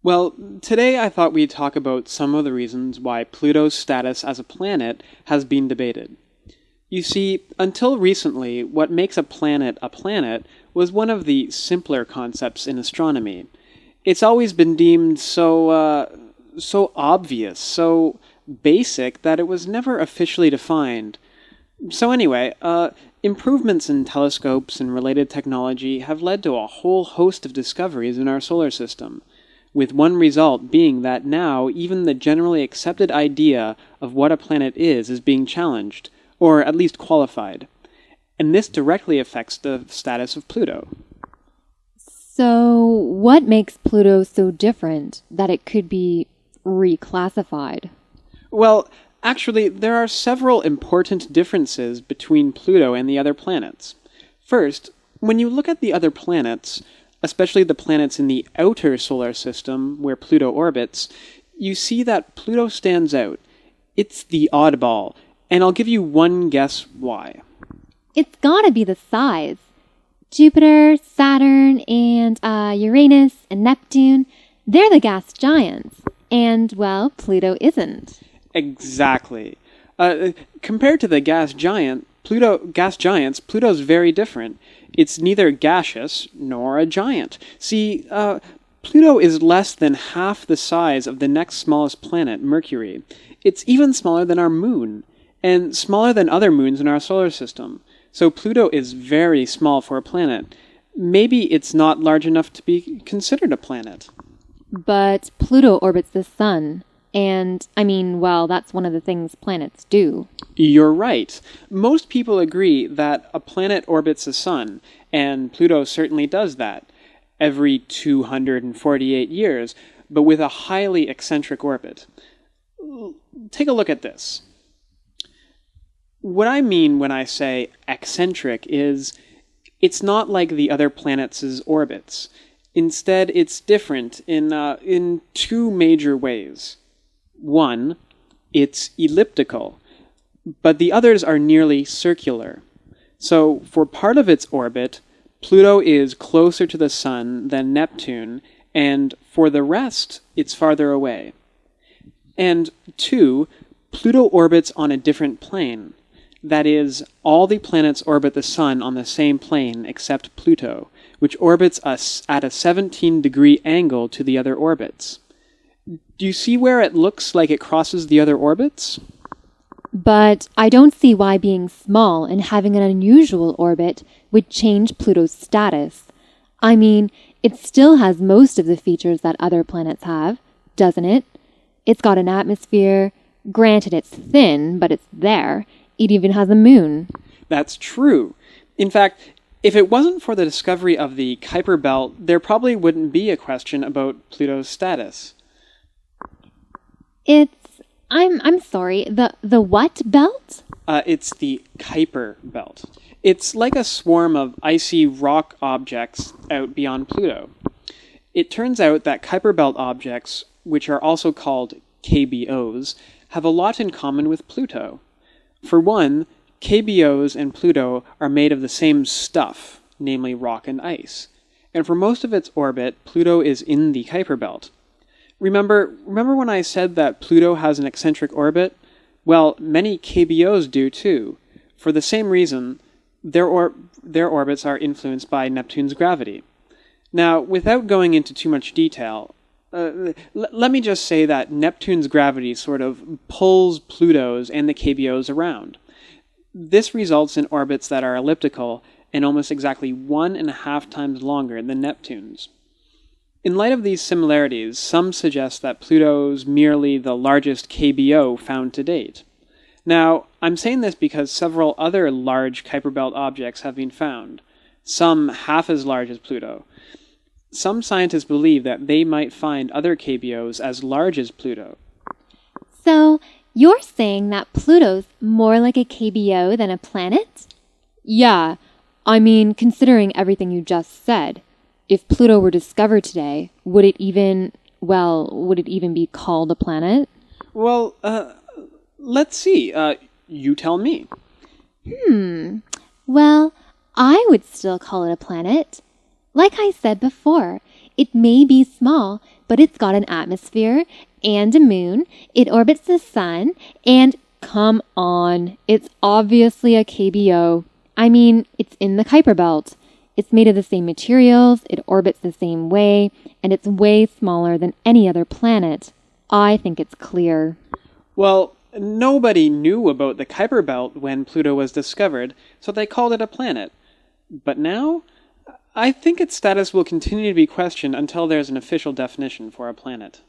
Well, today I thought we'd talk about some of the reasons why Pluto's status as a planet has been debated. You see, until recently, what makes a planet was one of the simpler concepts in astronomy. It's always been deemed so obvious, so basic that it was never officially defined. So anyway, improvements in telescopes and related technology have led to a whole host of discoveries in our solar system, with one result being that now even the generally accepted idea of what a planet is being challenged, or at least qualified. And this directly affects the status of Pluto. So, what makes Pluto so different that it could be reclassified? Well, actually, there are several important differences between Pluto and the other planets. First, when you look at the other planets, especially the planets in the outer solar system where Pluto orbits, you see that Pluto stands out. It's the oddball, and I'll give you one guess why. It's gotta be the size. Jupiter, Saturn, and Uranus and Neptune, they're the gas giants. And, well, Pluto isn't. Exactly. Compared to the gas giants, Pluto's very different. It's neither gaseous nor a giant. See, Pluto is less than half the size of the next smallest planet, Mercury. It's even smaller than our moon, and smaller than other moons in our solar system. So Pluto is very small for a planet. Maybe it's not large enough to be considered a planet. But Pluto orbits the sun. And, well, that's one of the things planets do. You're right. Most people agree that a planet orbits the sun, and Pluto certainly does that, every 248 years, but with a highly eccentric orbit. Take a look at this. What I mean when I say eccentric is it's not like the other planets' orbits. Instead, it's different in two major ways. One, it's elliptical, but the others are nearly circular. So, for part of its orbit, Pluto is closer to the Sun than Neptune, and for the rest, it's farther away. And two, Pluto orbits on a different plane. That is, all the planets orbit the Sun on the same plane except Pluto, which orbits us at a 17-degree angle to the other orbits. Do you see where it looks like it crosses the other orbits? But I don't see why being small and having an unusual orbit would change Pluto's status. It still has most of the features that other planets have, doesn't it? It's got an atmosphere. Granted, it's thin, but it's there. It even has a moon. That's true. In fact, if it wasn't for the discovery of the Kuiper Belt, there probably wouldn't be a question about Pluto's status. I'm sorry, the what belt? It's the Kuiper Belt. It's like a swarm of icy rock objects out beyond Pluto. It turns out that Kuiper Belt objects, which are also called KBOs, have a lot in common with Pluto. For one, KBOs and Pluto are made of the same stuff, namely rock and ice. And for most of its orbit, Pluto is in the Kuiper Belt. Remember when I said that Pluto has an eccentric orbit? Well, many KBOs do too. For the same reason, their orbits are influenced by Neptune's gravity. Now, without going into too much detail, let me just say that Neptune's gravity sort of pulls Pluto's and the KBOs around. This results in orbits that are elliptical and almost exactly 1.5 times longer than Neptune's. In light of these similarities, some suggest that Pluto's merely the largest KBO found to date. Now, I'm saying this because several other large Kuiper Belt objects have been found, some half as large as Pluto. Some scientists believe that they might find other KBOs as large as Pluto. So, you're saying that Pluto's more like a KBO than a planet? Yeah, considering everything you just said. If Pluto were discovered today, would it even be called a planet? Well, let's see. You tell me. Well, I would still call it a planet. Like I said before, It may be small, but it's got an atmosphere and a moon. It orbits the sun, and come on, it's obviously a KBO. I mean, it's in the Kuiper Belt. It's made of the same materials, it orbits the same way, and it's way smaller than any other planet. I think it's clear. Well, nobody knew about the Kuiper Belt when Pluto was discovered, so they called it a planet. But now, I think its status will continue to be questioned until there's an official definition for a planet.